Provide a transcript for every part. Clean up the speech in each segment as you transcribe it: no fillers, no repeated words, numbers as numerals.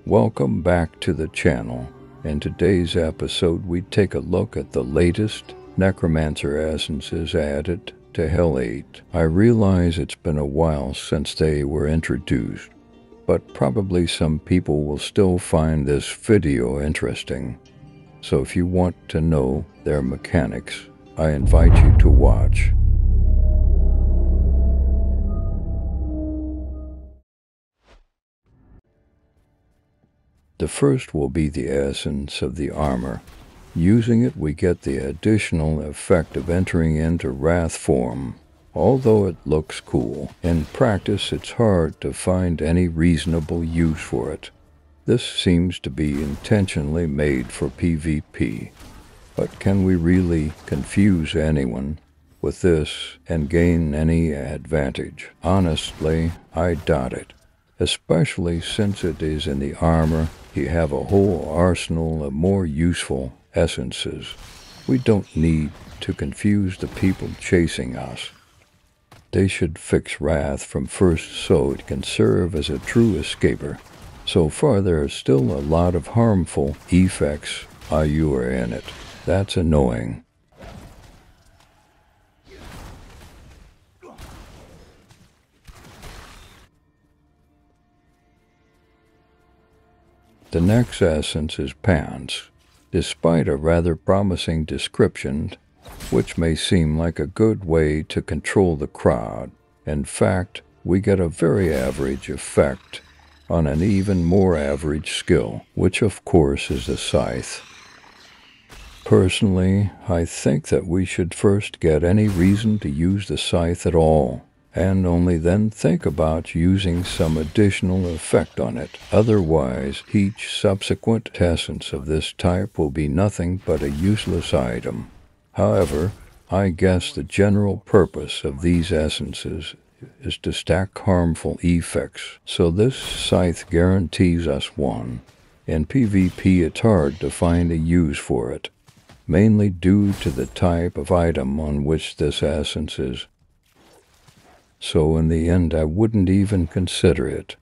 Welcome back to the channel. In today's episode, we take a look at the latest Necromancer essences added to Hell 8. I realize it's been a while since they were introduced, but probably some people will still find this video interesting. So if you want to know their mechanics, I invite you to watch. The first will be the essence of the armor. Using it, we get the additional effect of entering into Wrath form. Although it looks cool, in practice it's hard to find any reasonable use for it. This seems to be intentionally made for PvP. But can we really confuse anyone with this and gain any advantage? Honestly, I doubt it. Especially since it is in the armor, you have a whole arsenal of more useful essences. We don't need to confuse the people chasing us. They should fix Wrath from first so it can serve as a true escaper. So far there are still a lot of harmful effects in it. That's annoying. The next essence is Pants. Despite a rather promising description, which may seem like a good way to control the crowd, in fact, we get a very average effect on an even more average skill, which of course is the Scythe. Personally, I think that we should first get any reason to use the Scythe at all, and only then think about using some additional effect on it. Otherwise, each subsequent essence of this type will be nothing but a useless item. However, I guess the general purpose of these essences is to stack harmful effects, so this Scythe guarantees us one. In PvP, it's hard to find a use for it, mainly due to the type of item on which this essence is. So in the end, I wouldn't even consider it.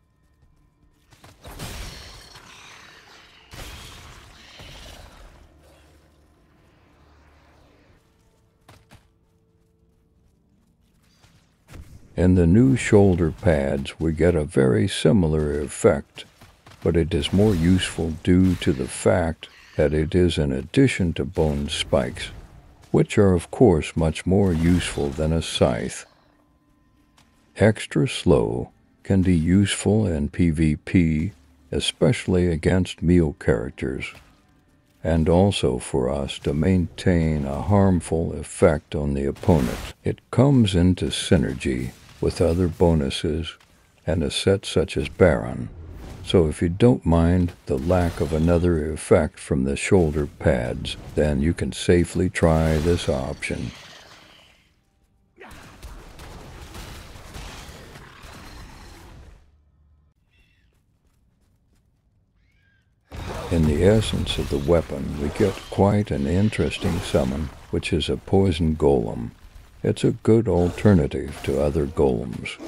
In the new shoulder pads, we get a very similar effect, but it is more useful due to the fact that it is in addition to bone spikes, which are of course much more useful than a scythe. Extra slow can be useful in PvP, especially against melee characters, and also for us to maintain a harmful effect on the opponent. It comes into synergy with other bonuses and a set such as Baron. So if you don't mind the lack of another effect from the shoulder pads, then you can safely try this option. In the essence of the weapon, we get quite an interesting summon, which is a poison golem. It's a good alternative to other golems.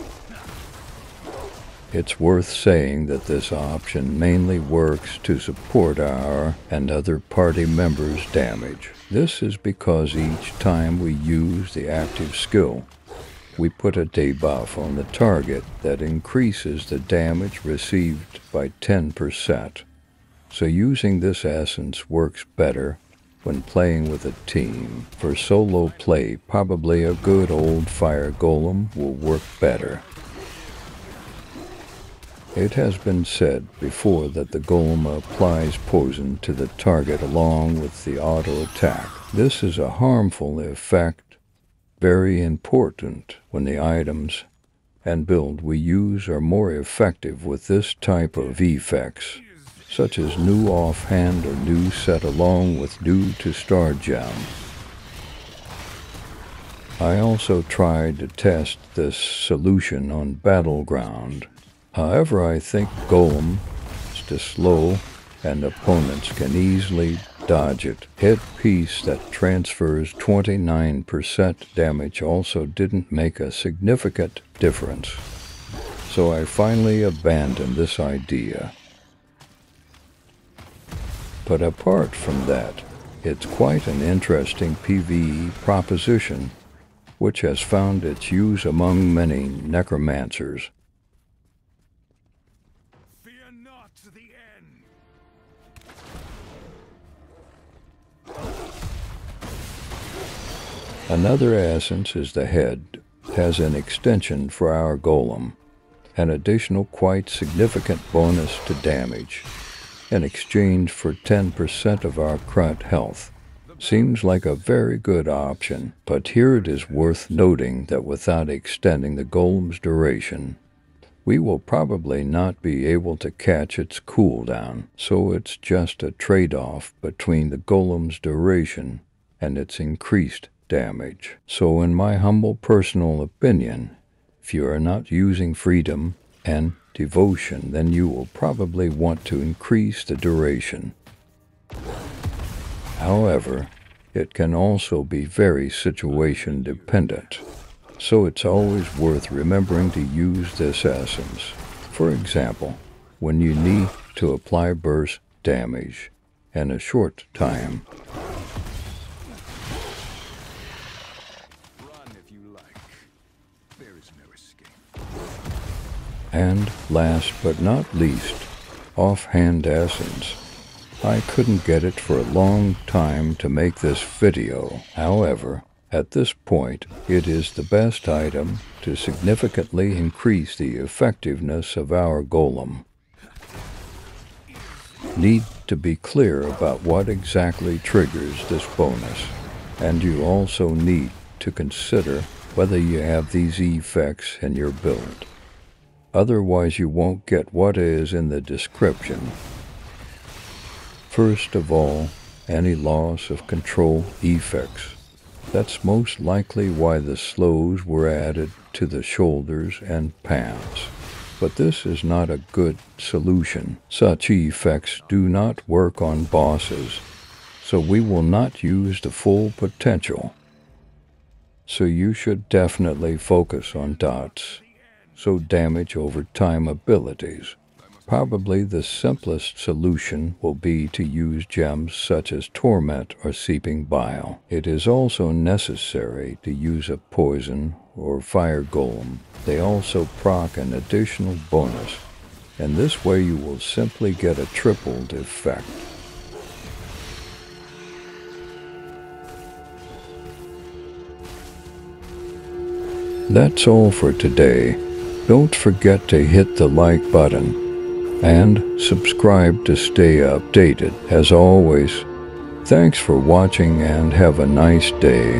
It's worth saying that this option mainly works to support our and other party members' damage. This is because each time we use the active skill, we put a debuff on the target that increases the damage received by 10%. So using this essence works better when playing with a team. For solo play, probably a good old fire golem will work better. It has been said before that the golem applies poison to the target along with the auto attack. This is a harmful effect, very important when the items and build we use are more effective with this type of effects, such as new offhand or new set along with new to star gem. I also tried to test this solution on Battleground. However, I think Golem is too slow and opponents can easily dodge it. Headpiece that transfers 29% damage also didn't make a significant difference. So I finally abandoned this idea. But apart from that, it's quite an interesting PvE proposition, which has found its use among many necromancers. Fear not the end. Another essence is the head, has an extension for our golem, an additional quite significant bonus to damage, in exchange for 10% of our current health. Seems like a very good option, but here it is worth noting that without extending the golem's duration, we will probably not be able to catch its cooldown, so it's just a trade-off between the golem's duration and its increased damage. So in my humble personal opinion, if you are not using freedom and devotion, then you will probably want to increase the duration. However, it can also be very situation dependent, so it's always worth remembering to use this essence. For example, when you need to apply burst damage in a short time. And last but not least, offhand essence. I couldn't get it for a long time to make this video. However, at this point, it is the best item to significantly increase the effectiveness of our golem. Need to be clear about what exactly triggers this bonus, and you also need to consider whether you have these effects in your build. Otherwise, you won't get what is in the description. First of all, any loss of control effects. That's most likely why the slows were added to the shoulders and pants. But this is not a good solution. Such effects do not work on bosses, so we will not use the full potential. So you should definitely focus on dots, so damage over time abilities. Probably the simplest solution will be to use gems such as Torment or Seeping Bile. It is also necessary to use a poison or fire golem. They also proc an additional bonus, and this way you will simply get a tripled effect. That's all for today. Don't forget to hit the like button and subscribe to stay updated. As always, thanks for watching and have a nice day.